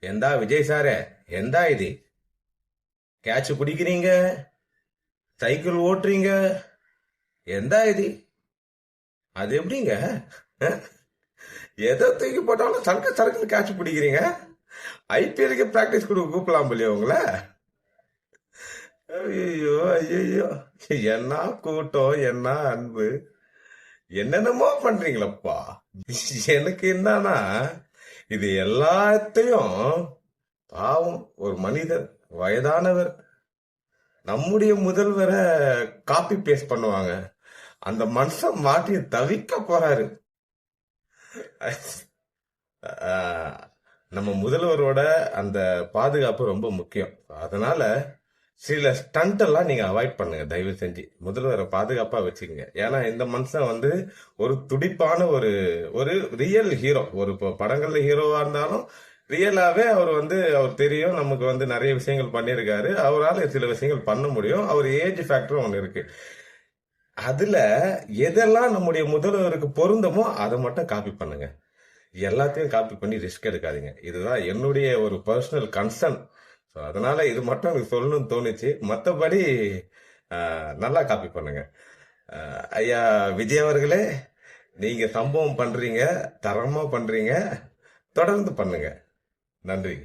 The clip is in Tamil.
எந்தா விஜய் சாரே, எந்தா இது? கேட்ச் பிடிக்கிறீங்க, சைக்கிள் ஓட்டுறீங்க, எந்தா இது? அது எப்படிங்க? அஹ், எதை தூக்கி போட்டாலும் சரக்கு சரக்குன்னு கேட்ச் பிடிக்கிறீங்க. ஐபிஎலுக்கு பிராக்டிஸ் கொடுக்க கூப்பிடலாம் போலியா உங்களை? ஐயோ ஐயோ, என்ன கூட்டம், என்ன அன்பு, என்னென்னமோ பண்றீங்களப்பா. எனக்கு என்னன்னா, இது எல்லாத்தையும் பாவம் ஒரு மனிதர், வயதானவர், நம்முடைய முதல்வரை காப்பி பேஸ்ட் பண்ணுவாங்க. அந்த மனுஷன் மாட்டி தவிக்க போறாரு. ஆஹ், நம்ம முதல்வரோட அந்த பாதுகாப்பு ரொம்ப முக்கியம். அதனால சில ஸ்டண்ட் எல்லாம் நீங்க அவாய்ட் பண்ணுங்க, தயவு செஞ்சு முதல்வரை பாதுகாப்பா வச்சுக்கோங்க. ஏன்னா இந்த மனுஷன் வந்து ஒரு துடிப்பான ஒரு ஒரு ரியல் ஹீரோ. ஒரு இப்போ படங்கள்ல ஹீரோவா இருந்தாலும் ரியலாவே அவர் வந்து அவர் தெரியும், நமக்கு வந்து நிறைய விஷயங்கள் பண்ணியிருக்காரு. அவரால் சில விஷயங்கள் பண்ண முடியும். அவர் ஏஜ் ஃபேக்டரும் ஒன்று இருக்கு. அதுல எதெல்லாம் நம்முடைய முதல்வருக்கு பொருந்தமோ அதை மட்டும் காப்பி பண்ணுங்க. எல்லாத்தையும் காப்பி பண்ணி ரிஸ்க் எடுக்காதீங்க. இதுதான் என்னுடைய ஒரு பர்சனல் கன்சர்ன். ஸோ அதனால இது மட்டும் எனக்கு சொல்லணும்னு தோணுச்சு. மற்றபடி நல்லா காப்பி பண்ணுங்க. ஐயா விஜய் அவர்களே, நீங்க சம்பவம் பண்றீங்க, தரமா பண்றீங்க, தொடர்ந்து பண்ணுங்க. நன்றி.